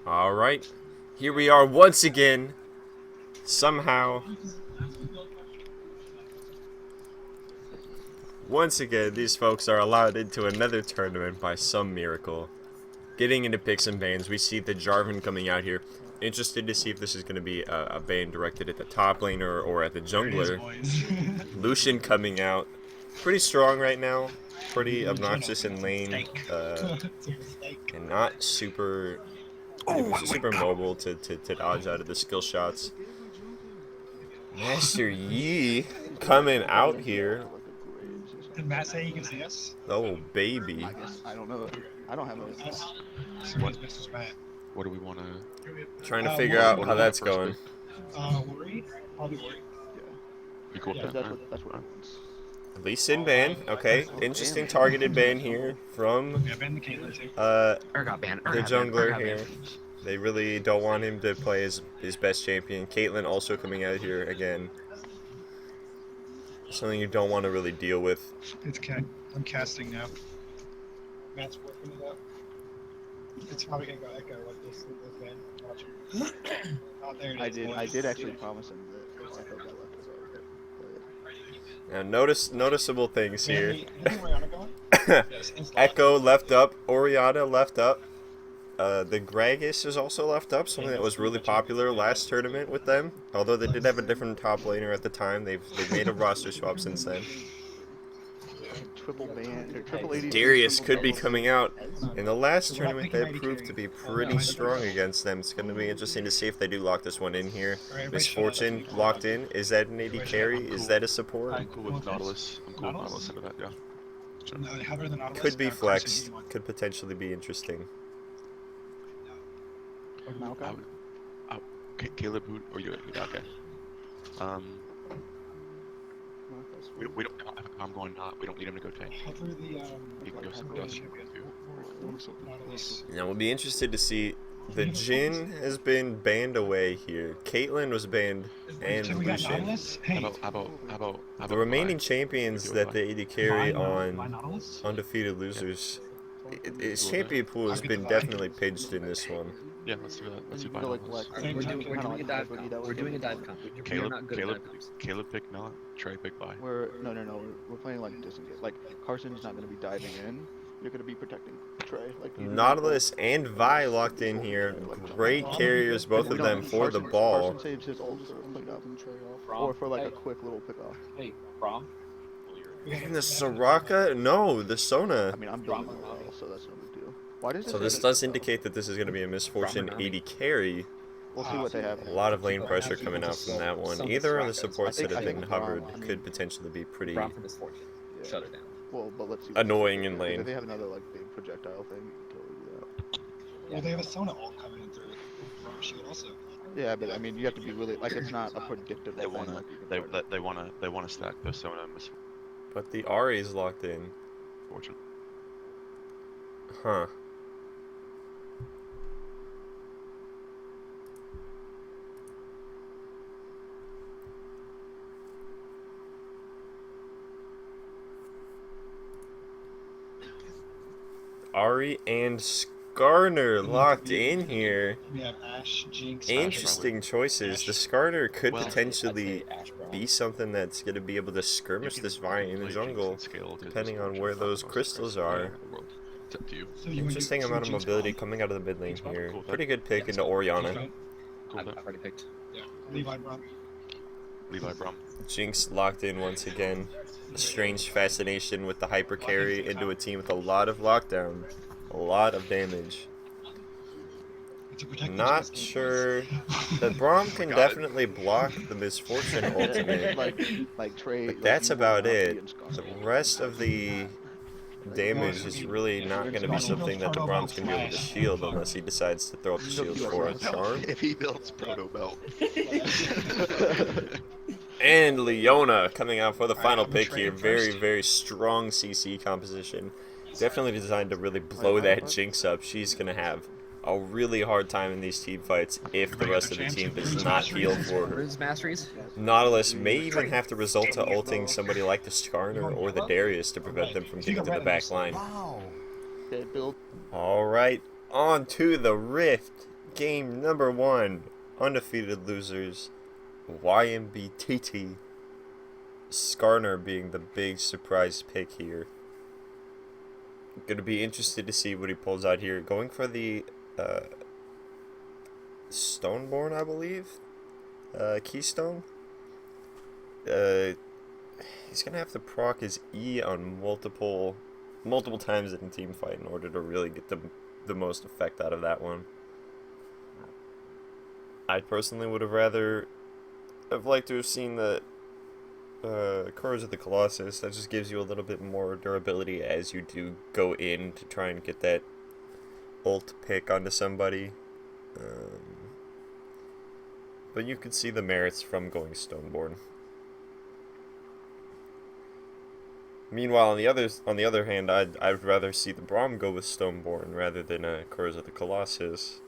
Alright, here we are once again. Somehow, once again, these folks are allowed into another tournament by some miracle. Getting into picks and bans, we see the Jarvan coming out here. Interested to see if this is going to be a ban directed at the top laner or at the jungler. Lucian coming out. Pretty strong right now. Pretty obnoxious in lane. And not super mobile to dodge out of the skill shots. Master Yi coming out here. Did Matt say he can see us? Oh, baby. I guess, I don't know. I don't have a... What do we want to... Trying to figure out how that's going. Worry? Probably worry. Yeah. You cool with that? That's what happens. Lee Sin ban. Okay. Interesting targeted ban here from Yeah, ban the Caitlyn too. the jungler here. They really don't want him to play his best champion. Caitlyn also coming out here again. Something you don't want to really deal with. It's I'm casting now. Matt's working it out. It's probably gonna go echo like this ban. Watch it. Oh, there it is. I did actually promise him that I thought that left Now noticeable things here. Is Orianna going? Echo left up. Orianna left up. The Gragas is also left up, something that was really popular last tournament with them. Although they did have a different top laner at the time, they've made a roster swap since then. Triple ban, or triple AD. Darius could be coming out. In the last tournament, they proved to be pretty strong against them. It's going to be interesting to see if they do lock this one in here. Misfortune locked in. Is that an AD carry? Is that a support? I'm cool with Nautilus. I'm cool with Nautilus into that, yeah. Sure. Could be flexed. Could potentially be interesting. Caleb, who are you? Okay. We don't. I'm going not. We don't need him to go tank. He can go some dust. Now we'll be interested to see. The Jhin has been banned away here. Caitlyn was banned, and Lucian. How about the remaining champions that the AD carry on Undefeated Losers. His champion pool has been definitely pinched in this one. Yeah, let's do that. Let's do We're doing a dive comp. Caleb pick not. Trey pick buy. We're playing like disengage. Like Carson's not gonna be diving in. You're gonna be protecting Trey. Like Nautilus and Vi locked in here. Great carriers, both of them for the ball. Carson saves his ult for cleanup or for like a quick little pick off. Hey, Brom. And the Soraka? No, the Sona. I mean, I'm building the wall, so that's no big deal. Why does So this does indicate that this is going to be a Misfortune 80 carry. We'll see what they have. A lot of lane pressure coming out from that one. Either of the supports that have been hovered could potentially be pretty Shut it down. Well, but let's see. annoying in lane. If they have another like big projectile thing, you can totally do that. Well, they have a Sona ult coming in through shield also. Yeah, but I mean, you have to be really like it's not a predictable They thing. wanna stack the Sona and But the Ahri is locked in. Misfortune. Huh. Ahri and Skarner locked in here. We have Ashe, Jinx. Interesting choices. The Skarner could potentially be something that's going to be able to skirmish this Vi in the jungle, depending on where those crystals are. It's up to you. Interesting amount of mobility coming out of the mid lane here. Pretty good pick into Orianna. I've already picked. Yeah, Levi Brom. Levi Brom. Jinx locked in once again. A strange fascination with the hyper carry into a team with a lot of lockdown. A lot of damage. Not sure. The Braum can definitely block the Misfortune ultimate. like Trey. But that's about it. The rest of the damage is really not going to be something that the Braum's going to be able to shield unless he decides to throw up the shield for a charm. If he builds Proto Belt. And Leona coming out for the final pick here. Very, very strong CC composition. Definitely designed to really blow that Jinx up. She's going to have a really hard time in these team fights if the rest of the team does not heal for her. Nautilus may even have to resort to ulting somebody like the Skarner or the Darius to prevent them from getting to the back line. Alright, on to the Rift. game number 1. Undefeated losers. YMBTT. Skarner being the big surprise pick here. Gonna be interested to see what he pulls out here. Going for the Stoneborn, I believe. Keystone. He's gonna have to proc his E on multiple times in a team fight in order to really get the most effect out of that one. I personally would have liked to have seen the Curse of the Colossus. That just gives you a little bit more durability as you do go in to try and get that ult pick onto somebody. But you can see the merits from going Stoneborn. Meanwhile, on the other hand, I'd rather see the Braum go with Stoneborn rather than Curse of the Colossus.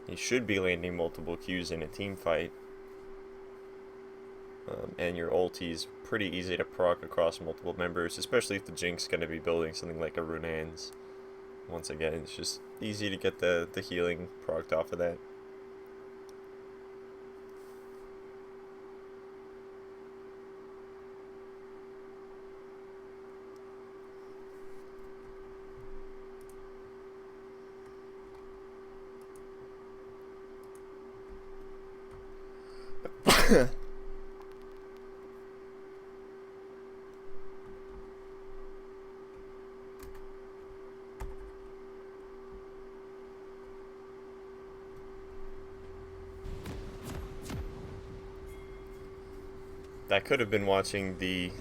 He should be landing multiple Qs in a team fight. And your ulti's pretty easy to proc across multiple members, especially if the Jink's going to be building something like a Runaan's. Once again, it's just easy to get the healing procced off of that. I could have been watching the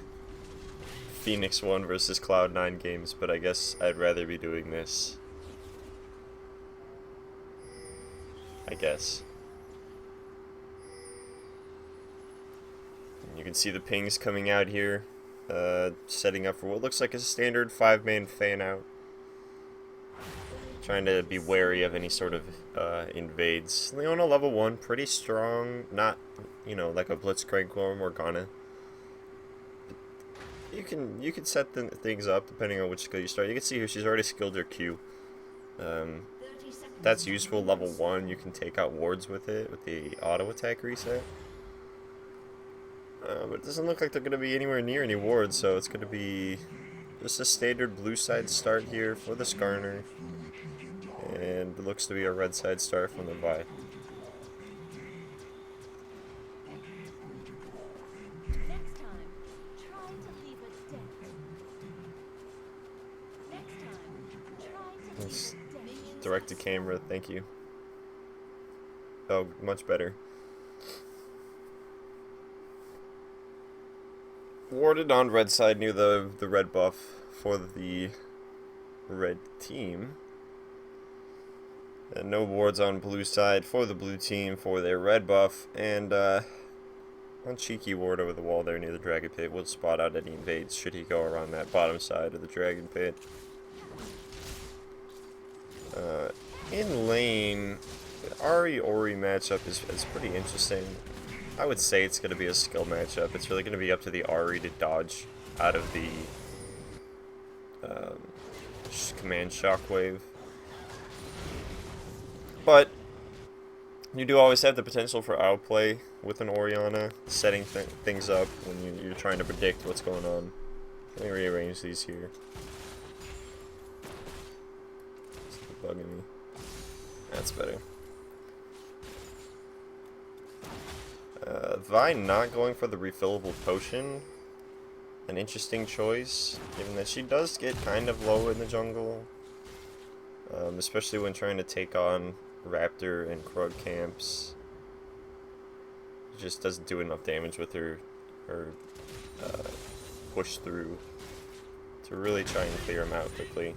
Phoenix 1 versus Cloud9 games, but I guess I'd rather be doing this. I guess. And you can see the pings coming out here, setting up for what looks like a standard 5-man fan out. Trying to be wary of any sort of invades. Leona level 1, pretty strong, not, you know, like a Blitzcrank or Morgana. You can set things up depending on which skill you start. You can see here she's already skilled her Q. That's useful. Level 1, you can take out wards with it, with the auto attack reset. But it doesn't look like they're going to be anywhere near any wards, so it's going to be just a standard blue side start here for the Skarner. And it looks to be a red side start from the Vi. Let's direct to camera, thank you. Oh, much better. Warded on red side near the red buff for the red team. And no wards on blue side for the blue team for their red buff. And one cheeky ward over the wall there near the dragon pit will spot out any invades should he go around that bottom side of the dragon pit. In lane, the Ori matchup is pretty interesting. I would say it's going to be a skill matchup. It's really going to be up to the Ari to dodge out of the command shockwave. But you do always have the potential for outplay with an Orianna, setting things up when you're trying to predict what's going on. Let me rearrange these here. It's bugging me. That's better. Vi not going for the refillable potion. An interesting choice, given that she does get kind of low in the jungle. Especially when trying to take on Raptor and Krug camps. She just doesn't do enough damage with her push through to really try and clear him out quickly.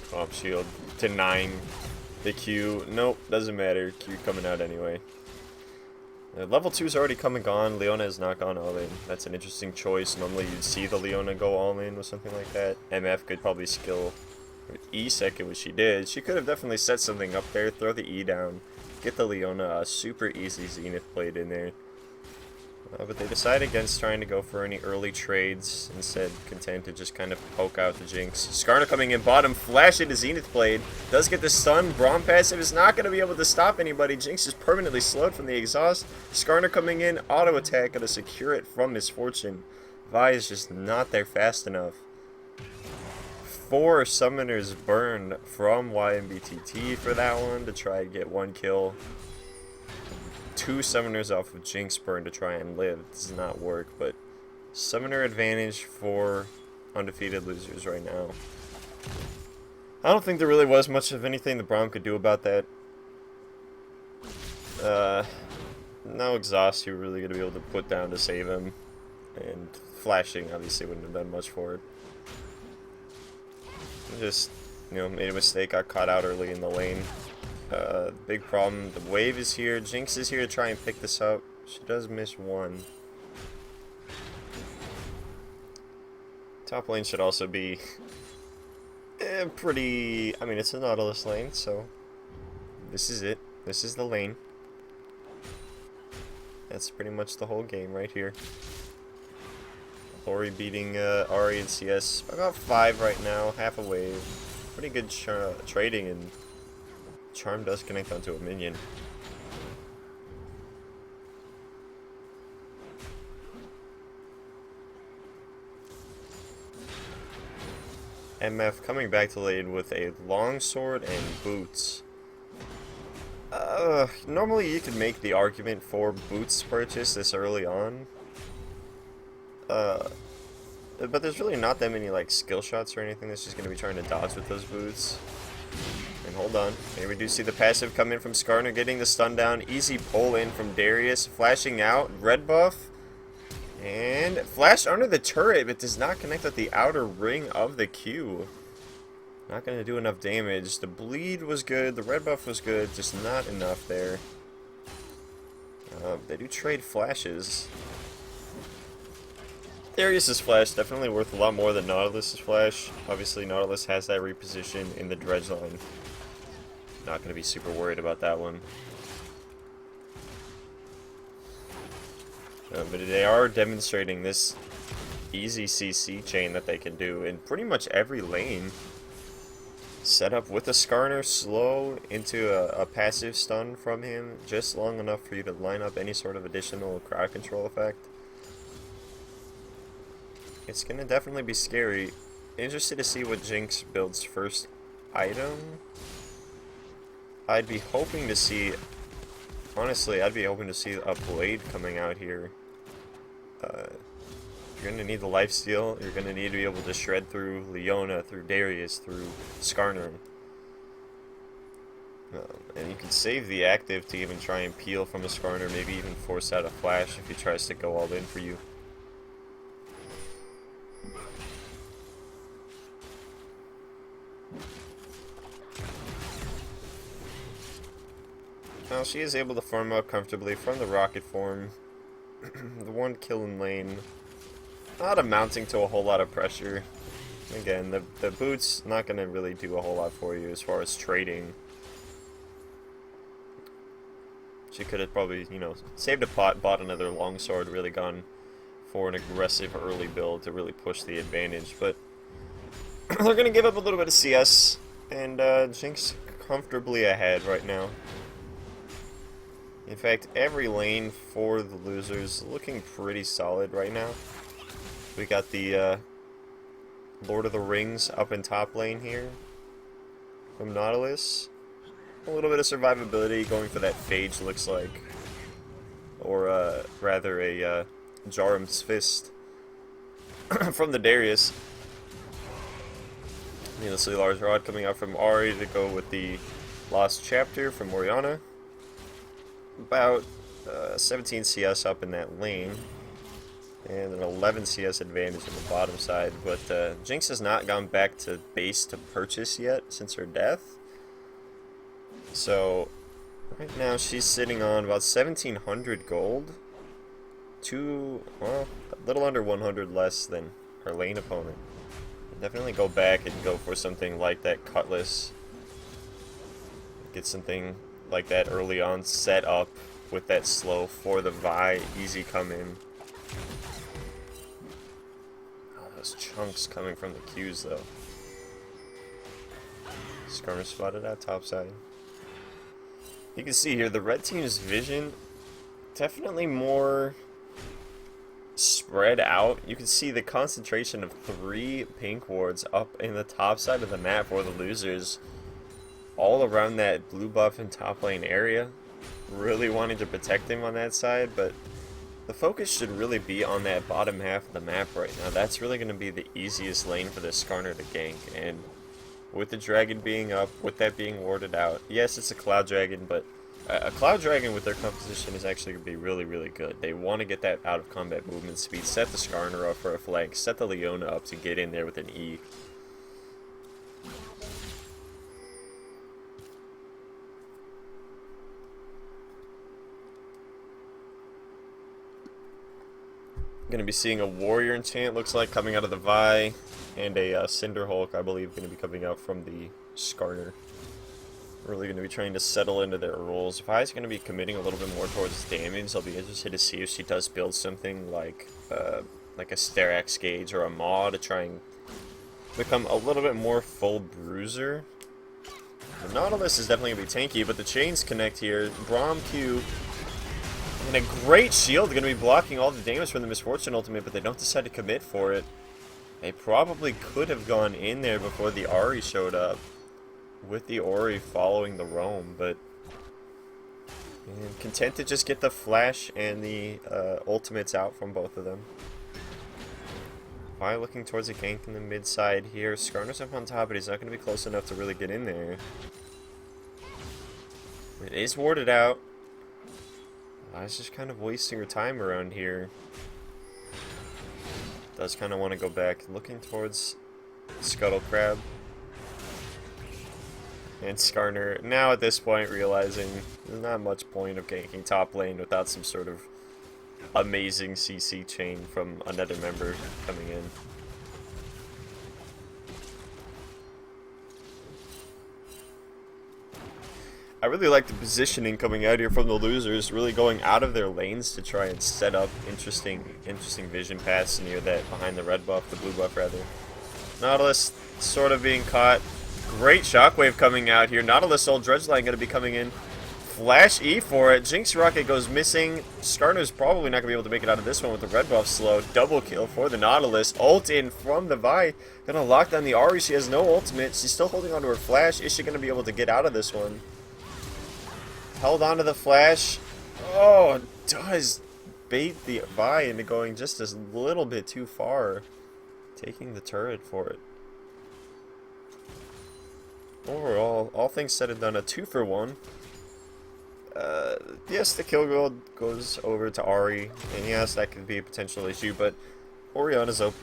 Comp shield denying the Q. Nope, doesn't matter. Q coming out anyway. Level 2 is already come and gone. Leona has not gone all in. That's an interesting choice. Normally you'd see the Leona go all in with something like that. MF could probably skill E second, which she did. She could have definitely set something up there, throw the E down, get the Leona a super easy Zenith blade in there. But they decide against trying to go for any early trades, instead content to just kind of poke out the Jinx. Skarner coming in bottom, flash into Zenith Blade, does get the stun. Braum passive is not going to be able to stop anybody. Jinx is permanently slowed from the exhaust. Skarner coming in, auto attack, going to secure it from Misfortune. Vi is just not there fast enough. 4 summoners burned from YMBTT for that one to try and get 1 kill. 2 summoners off of Jinx burn to try and live. It does not work, but summoner advantage for undefeated losers right now. I don't think there really was much of anything the Braum could do about that. No exhaust you were really going to be able to put down to save him, and flashing obviously wouldn't have done much for it. Just, you know, made a mistake, got caught out early in the lane. Big problem, the wave is here, Jinx is here to try and pick this up. She does miss 1. Top lane should also be pretty, I mean, it's a Nautilus lane, so this is it. This is the lane. That's pretty much the whole game right here. Ori beating Ari and CS about 5 right now, half a wave. Pretty good trading, and Charm does connect onto a minion. MF coming back to lane with a longsword and boots. Normally you could make the argument for boots purchase this early on. But there's really not that many like skill shots or anything that's just going to be trying to dodge with those boots. And hold on, here we do see the passive come in from Skarner, getting the stun down. Easy pull in from Darius, flashing out, red buff. And flash under the turret, but does not connect with the outer ring of the Q. Not going to do enough damage. The bleed was good, the red buff was good, just not enough there. They do trade flashes. Darius's flash definitely worth a lot more than Nautilus's flash. Obviously Nautilus has that reposition in the dredge line. Not going to be super worried about that one. But they are demonstrating this easy CC chain that they can do in pretty much every lane. Set up with a Skarner, slow into a passive stun from him, just long enough for you to line up any sort of additional crowd control effect. It's gonna definitely be scary. Interested to see what Jinx builds first item. I'd be hoping to see, honestly, I'd be hoping to see a blade coming out here. You're gonna need the lifesteal. You're gonna need to be able to shred through Leona, through Darius, through Skarner. And you can save the active to even try and peel from a Skarner, maybe even force out a flash if he tries to go all in for you. Now she is able to farm out comfortably from the rocket form. The 1 kill in lane, not amounting to a whole lot of pressure. Again, the boots not going to really do a whole lot for you as far as trading. She could have probably, you know, saved a pot, bought another longsword, really gone for an aggressive early build to really push the advantage. But they're going to give up a little bit of CS, and Jinx comfortably ahead right now. In fact, every lane for the losers looking pretty solid right now. We got the Lord of the Rings up in top lane here from Nautilus. A little bit of survivability going for that Phage, looks like. Or rather a Jarum's Fist from the Darius. Needlessly large rod coming out from Ari to go with the Lost Chapter from Orianna. About 17 CS up in that lane, and an 11 CS advantage on the bottom side, but Jinx has not gone back to base to purchase yet since her death. So right now she's sitting on about 1700 gold, well, a little under 100 less than her lane opponent. Definitely go back and go for something like that Cutlass. Get something like that early on set up with that slow for the Vi. Easy come in. Oh, those chunks coming from the Qs though. Skarner spotted out topside. You can see here the red team's vision definitely more spread out. You can see the concentration of 3 pink wards up in the top side of the map for the losers, all around that blue buff and top lane area. Really wanting to protect him on that side, but the focus should really be on that bottom half of the map right now. That's really going to be the easiest lane for this Skarner to gank, and with the dragon being up, with that being warded out, yes, it's a cloud dragon, but a cloud dragon with their composition is actually going to be really, really good. They want to get that out of combat movement speed, set the Skarner up for a flank, set the Leona up to get in there with an E. Going to be seeing a warrior enchant, looks like, coming out of the Vi, and a Cinder Hulk, I believe, going to be coming out from the Skarner. Really going to be trying to settle into their roles. Vi's going to be committing a little bit more towards damage. I'll be interested to see if she does build something like a Starax Gauge or a Maw to try and become a little bit more full bruiser. The Nautilus is definitely going to be tanky, but the chains connect here. Braum Q. And a great shield, going to be blocking all the damage from the Misfortune ultimate, but they don't decide to commit for it. They probably could have gone in there before the Ahri showed up, with the Ori following the roam, but content to just get the flash and the ultimates out from both of them. Vi looking towards a gank in the mid side here. Skarner's up on top, but he's not going to be close enough to really get in there. It is warded out. Vi's just kind of wasting her time around here. Does kind of want to go back, looking towards Scuttle Crab. And Skarner, now at this point, realizing there's not much point of ganking top lane without some sort of amazing CC chain from another member coming in. I really like the positioning coming out here from the losers, really going out of their lanes to try and set up interesting vision paths near that, behind the red buff, the blue buff rather. Nautilus sort of being caught. Great shockwave coming out here. Nautilus Soul Dredgeline going to be coming in. Flash E for it. Jinx Rocket goes missing. Skarner's probably not going to be able to make it out of this one with the red buff slow. Double kill for the Nautilus. Ult in from the Vi. Going to lock down the Ahri. She has no ultimate. She's still holding onto her flash. Is she going to be able to get out of this one? Held onto the flash. Oh, does bait the Vi into going just a little bit too far. Taking the turret for it. Overall, all things said and done, a 2-for-1. Yes, the kill goes over to Ahri, and yes, that could be a potential issue, but Orianna's up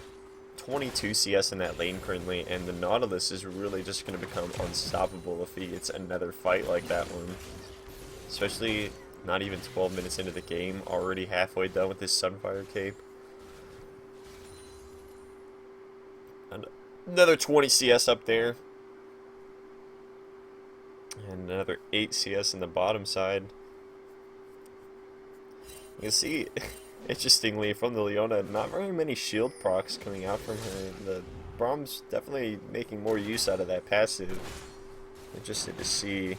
22 CS in that lane currently, and the Nautilus is really just going to become unstoppable if he gets another fight like that one. Especially not even 12 minutes into the game, already halfway done with his Sunfire cape. And another 20 CS up there. And another 8 CS in the bottom side. You can see, interestingly, from the Leona, not very many shield procs coming out from her. The Braum's definitely making more use out of that passive. Interested to see.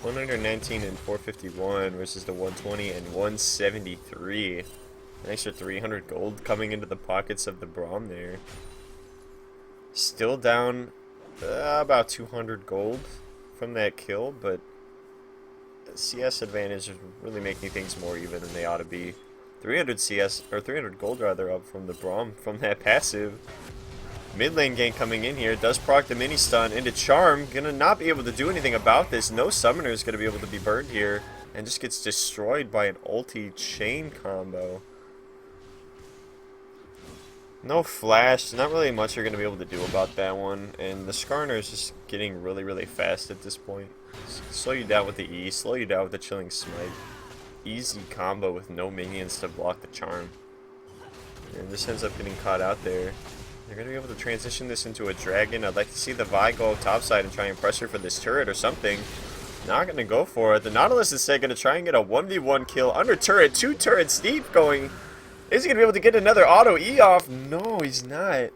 119 and 451 versus the 120 and 173. An extra 300 gold coming into the pockets of the Braum there. Still down about 200 gold from that kill, but the CS advantage is really making things more even than they ought to be. 300 CS, or 300 gold rather, up from the Braum from that passive. Mid lane gank coming in here, does proc the mini stun into Charm, gonna not be able to do anything about this. No summoner is gonna be able to be burned here, and just gets destroyed by an ulti chain combo. No flash, not really much you're going to be able to do about that one, and the Skarner is just getting really, really fast at this point. Slow you down with the E, slow you down with the Chilling Smite. Easy combo with no minions to block the Charm. And this ends up getting caught out there. They're going to be able to transition this into a dragon. I'd like to see the Vi go topside and try and pressure for this turret or something. not going to go for it. The Nautilus is going to try and get a 1v1 kill under turret. 2 turrets deep going. Is he going to be able to get another auto E off? No, he's not.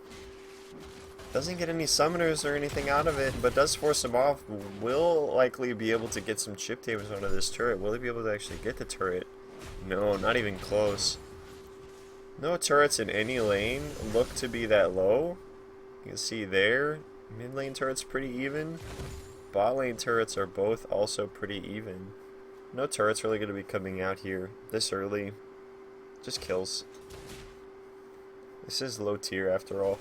Doesn't get any summoners or anything out of it, but does force him off. Will likely be able to get some chip damage onto this turret. Will he be able to actually get the turret? No, not even close. No turrets in any lane look to be that low. You can see there, mid lane turrets pretty even. Bot lane turrets are both also pretty even. No turrets really going to be coming out here this early. Just kills. This is low tier after all.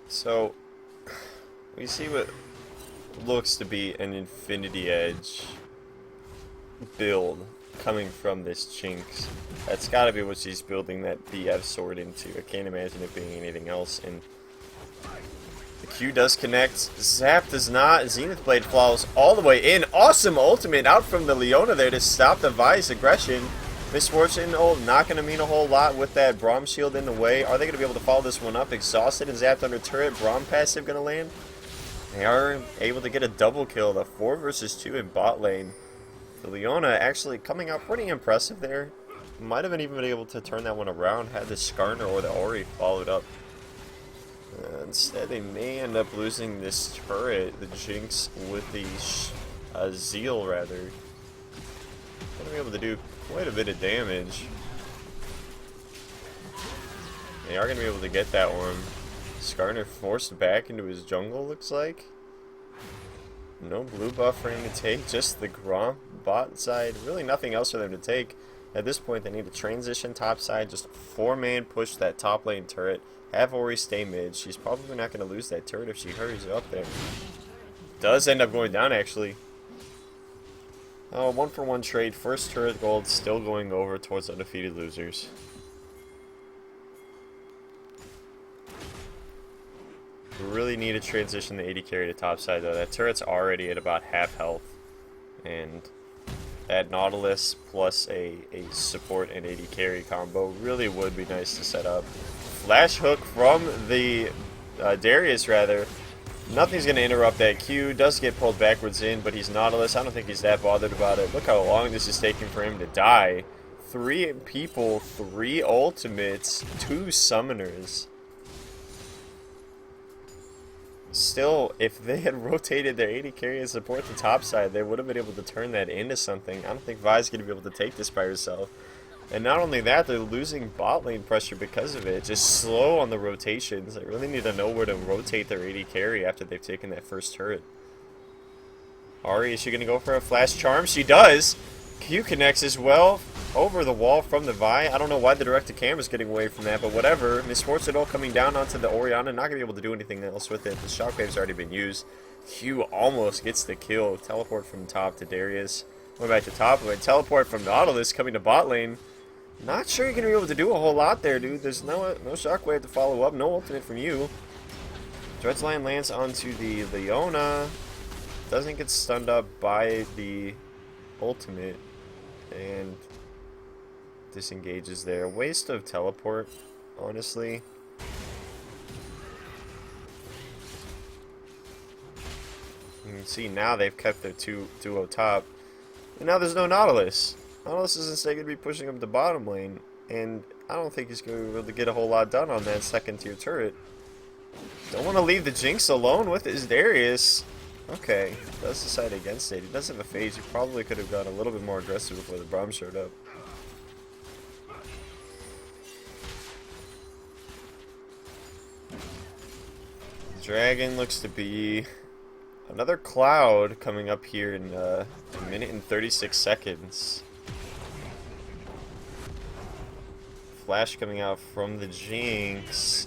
So, we see what looks to be an Infinity Edge build coming from this Jinx. That's gotta be what she's building that BF sword into. I can't imagine it being anything else. And the Q does connect. Zap does not. Zenith Blade follows all the way in. Awesome ultimate out from the Leona there to stop the Vi's aggression. Misfortune, not going to mean a whole lot with that Braum shield in the way. Are they going to be able to follow this one up? Exhausted and zapped under turret. Braum passive going to land. They are able to get a double kill. The 4 versus 2 in bot lane. The Leona actually coming out pretty impressive there. Might have even been able to turn that one around had the Skarner or the Ori followed up. Instead, they may end up losing this turret, the Jinx, with the Zeal, rather. Going to be able to do quite a bit of damage. They are going to be able to get that one. Skarner forced back into his jungle, looks like. No blue buff for him to take, just the Gromp bot side. Really nothing else for them to take. At this point, they need to transition top side, just 4-man push that top lane turret. Have Ori stay mid. She's probably not going to lose that turret if she hurries up there. Does end up going down, actually. Oh, 1-for-1 trade. First turret gold still going over towards undefeated losers. We really need to transition the AD carry to top side though. That turret's already at about half health. And that Nautilus plus a support and AD carry combo really would be nice to set up. Flash hook from the Darius rather. Nothing's going to interrupt that Q. Does get pulled backwards in, but he's Nautilus. I don't think he's that bothered about it. Look how long this is taking for him to die. 3 people, 3 ultimates, 2 summoners. Still, if they had rotated their AD carry and support the top side, they would have been able to turn that into something. I don't think Vi's going to be able to take this by herself. And not only that, they're losing bot lane pressure because of it. Just slow on the rotations. They really need to know where to rotate their AD carry after they've taken that first turret. Ari, is she going to go for a flash charm? She does! Q connects as well. Over the wall from the Vi. I don't know why the direct-to-cam is getting away from that, but whatever. Misfortune all coming down onto the Orianna. Not going to be able to do anything else with it. The shockwave's already been used. Q almost gets the kill. Teleport from top to Darius. Going back to top lane. Teleport from Nautilus coming to bot lane. Not sure you're going to be able to do a whole lot there, dude. There's no shockwave to follow up. No ultimate from you. Dredgeline lands onto the Leona. Doesn't get stunned up by the ultimate. And disengages there. Waste of teleport, honestly. You can see now they've kept their duo top. And now there's no Nautilus. Nautilus is instead going to be pushing up the bottom lane, and I don't think he's going to be able to get a whole lot done on that second tier turret. Don't want to leave the Jinx alone with his Darius. Okay, does decide against it. He does have a phase. He probably could have gone a little bit more aggressive before the Braum showed up. Dragon looks to be another Cloud coming up here in a minute and 36 seconds. Flash coming out from the Jinx.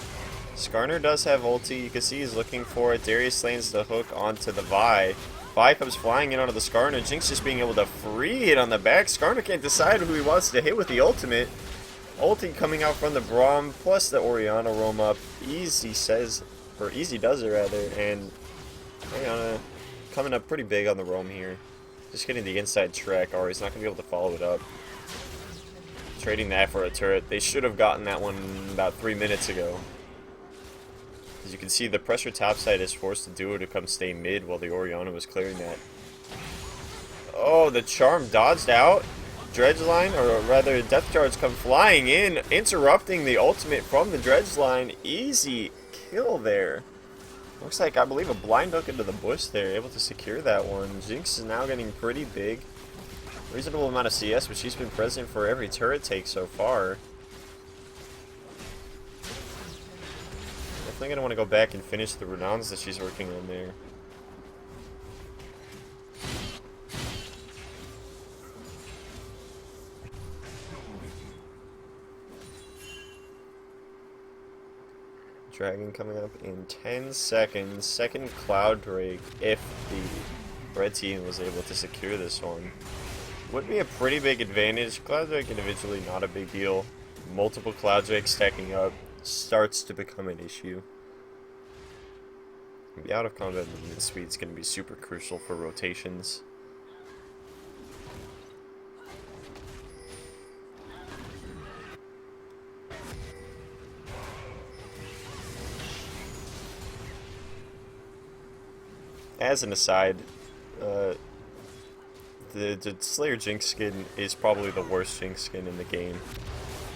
Skarner does have ulti. You can see he's looking for it. Darius lands the hook onto the Vi. Vi comes flying in onto the Skarner. Jinx just being able to free hit on the back. Skarner can't decide who he wants to hit with the ultimate. Ulti coming out from the Braum plus the Orianna roam up. Easy says, or Easy does it rather, and Orianna coming up pretty big on the roam here. Just getting the inside track, or he's not going to be able to follow it up. Trading that for a turret. They should have gotten that one about 3 minutes ago. As you can see, the pressure topside is forced to do it to come stay mid while the Oriana was clearing that. Oh, the charm dodged out. Dredge line, or rather Death Charge come flying in, interrupting the ultimate from the Dredge line. Easy kill there. Looks like, I believe, a blind hook into the bush there, able to secure that one. Jinx is now getting pretty big. Reasonable amount of CS, but she's been present for every turret take so far. Definitely gonna want to go back and finish the renowns that she's working on there. Dragon coming up in 10 seconds. Second Cloud Drake, if the red team was able to secure this one. Would be a pretty big advantage. Cloud Drake individually not a big deal. Multiple Cloud Drakes stacking up starts to become an issue. The out of combat movement speed is going to be super crucial for rotations. As an aside, the Slayer Jinx skin is probably the worst Jinx skin in the game.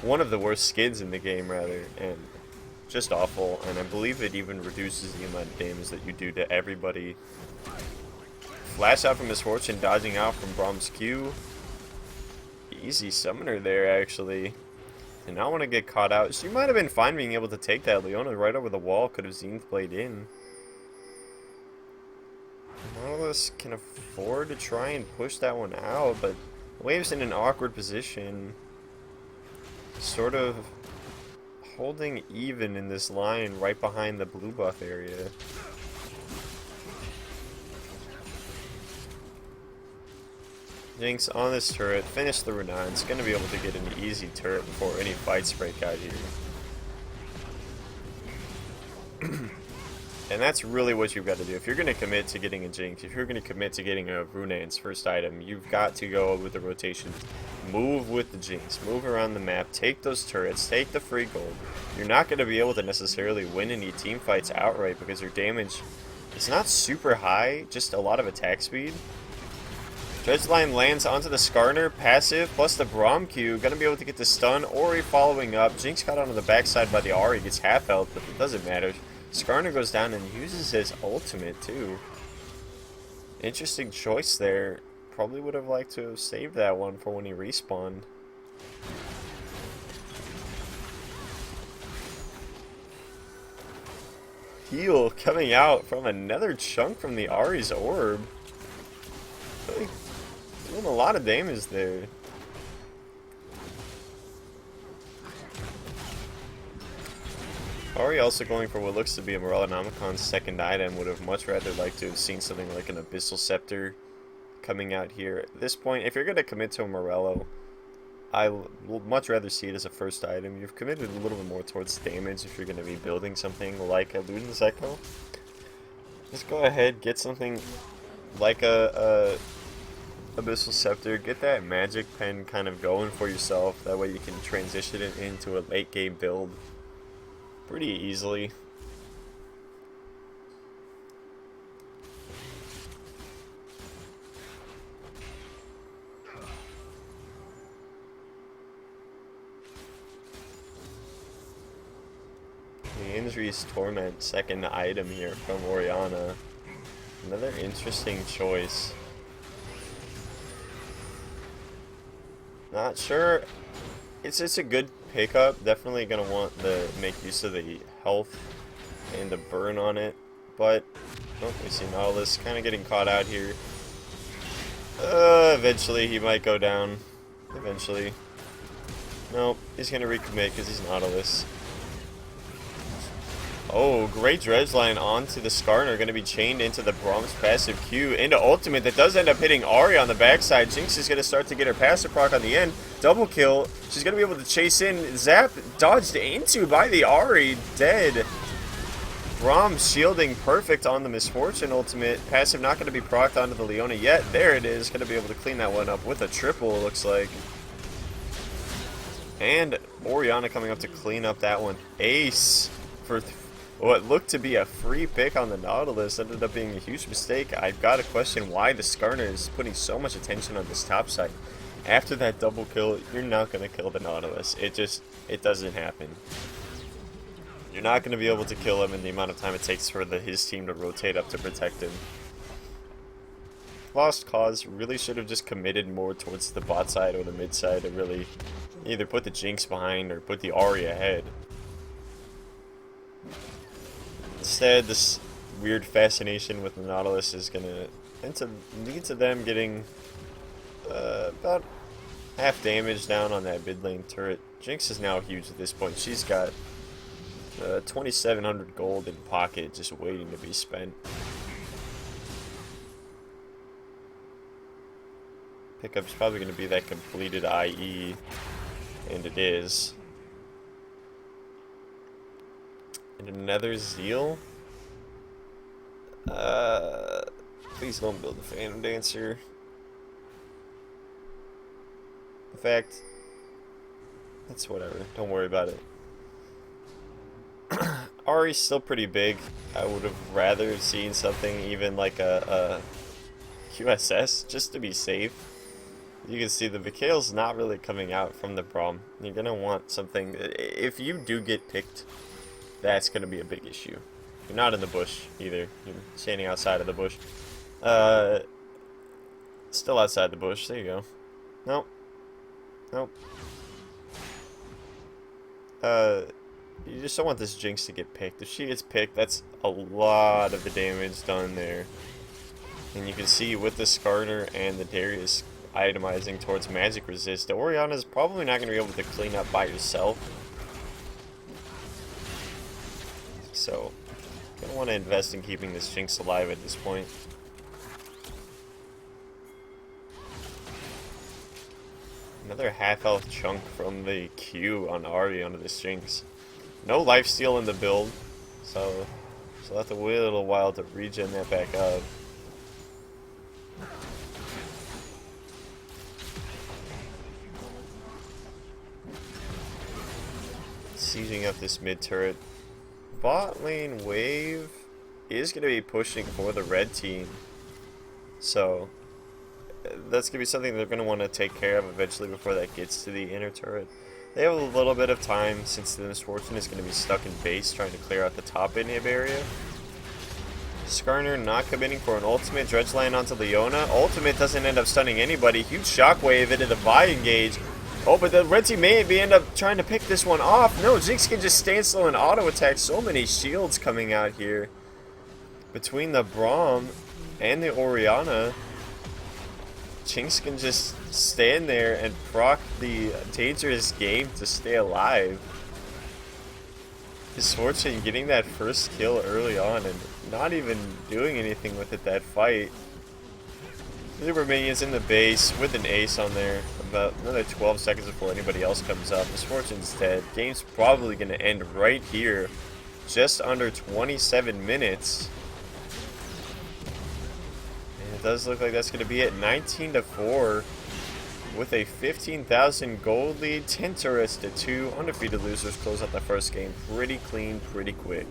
One of the worst skins in the game, rather, and just awful. And I believe it even reduces the amount of damage that you do to everybody. Flash out from Misfortune, dodging out from Brahm's Q. Easy summoner there, actually. And not want to get caught out. She might have been fine being able to take that. Leona right over the wall could have Zenith played in. Nautilus can afford to try and push that one out, but Wave's in an awkward position. Sort of holding even in this line right behind the blue buff area. Jinx on this turret, finish the Renan. It's going to be able to get an easy turret before any fights break out here. And that's really what you've got to do. If you're going to commit to getting a Jinx, if you're going to commit to getting a Runan's first item, you've got to go with the rotation. Move with the Jinx. Move around the map. Take those turrets. Take the free gold. You're not going to be able to necessarily win any team fights outright because your damage is not super high, just a lot of attack speed. Dredge line lands onto the Skarner, passive, plus the Braum Q, gonna be able to get the stun. Ori following up. Jinx got onto the backside by the Ahri, gets half health, but it doesn't matter. Skarner goes down and uses his ultimate too. Interesting choice there. Probably would have liked to have saved that one for when he respawned. Heal coming out from another chunk from the Ahri's orb. Really doing a lot of damage there. Ahri also going for what looks to be a Morellonomicon's second item. Would have much rather liked to have seen something like an Abyssal Scepter coming out here. At this point, if you're going to commit to a Morello, I will much rather see it as a first item. You've committed a little bit more towards damage if you're going to be building something like a Luden's Echo. Just go ahead, get something like a Abyssal Scepter. Get that magic pen kind of going for yourself. That way you can transition it into a late game build pretty easily. The Injury's Torment, second item here from Oriana. Another interesting choice. Not sure. It's a good pickup. Definitely gonna want to make use of the health and the burn on it. But oh, we see Nautilus kind of getting caught out here. Eventually he might go down. Eventually. Nope, he's gonna recommit because he's Nautilus. Oh, great dredge line onto the Skarner, going to be chained into the Braum's passive Q, into ultimate that does end up hitting Ahri on the backside. Jinx is going to start to get her passive proc on the end. Double kill. She's going to be able to chase in. Zap dodged into by the Ahri. Dead. Braum shielding perfect on the Misfortune ultimate. Passive not going to be procced onto the Leona yet. There it is. Going to be able to clean that one up with a triple, it looks like. And Oriana coming up to clean up that one. Ace for what looked to be a free pick on the Nautilus. Ended up being a huge mistake. I've got to question why the Skarner is putting so much attention on this top side. After that double kill, you're not going to kill the Nautilus. It doesn't happen. You're not going to be able to kill him in the amount of time it takes for his team to rotate up to protect him. Lost cause. Really should have just committed more towards the bot side or the mid side to really either put the Jinx behind or put the Ahri ahead. Instead, this weird fascination with the Nautilus is going to lead to them getting about half damage down on that mid lane turret. Jinx is now huge at this point. She's got 2,700 gold in pocket just waiting to be spent. Pickup's probably going to be that completed IE, and it is. And another Zeal. Please don't build a Phantom Dancer. In fact, that's whatever. Don't worry about it. Ahri's still pretty big. I would have rather seen something even like a QSS just to be safe. You can see the Vikale's not really coming out from the Braum. You're going to want something. If you do get picked, that's going to be a big issue. You're not in the bush either. You're standing outside of the bush. Still outside the bush. There you go. Nope. Nope. You just don't want this Jinx to get picked. If she gets picked, that's a lot of the damage done there. And you can see with the Skarner and the Darius itemizing towards magic resist, the Oriana is probably not going to be able to clean up by herself. So, gonna want to invest in keeping this Jinx alive at this point. Another half health chunk from the Q on Ahri onto this Jinx. No lifesteal in the build, so I'll have to wait a little while to regen that back up. Sieging up this mid turret. Bot lane wave is going to be pushing for the red team, so that's going to be something they're going to want to take care of eventually before that gets to the inner turret. They have a little bit of time since the Misfortune is going to be stuck in base trying to clear out the top inhib area. Skarner not committing for an ultimate. Dredge line onto Leona. Ultimate doesn't end up stunning anybody. Huge shockwave into the buy engage. Oh, but the red team may end up trying to pick this one off. No, Jinx can just stand still and auto attack. So many shields coming out here. Between the Braum and the Oriana, Jinx can just stand there and proc the dangerous game to stay alive. Misfortune getting that first kill early on and not even doing anything with it that fight. Super minions in the base with an ace on there. About another 12 seconds before anybody else comes up. Misfortune's dead. Game's probably going to end right here. Just under 27 minutes. And it does look like that's going to be it. 19-4 with a 15,000 gold lead. 10 turrets to 2 undefeated losers close out the first game. Pretty clean, pretty quick.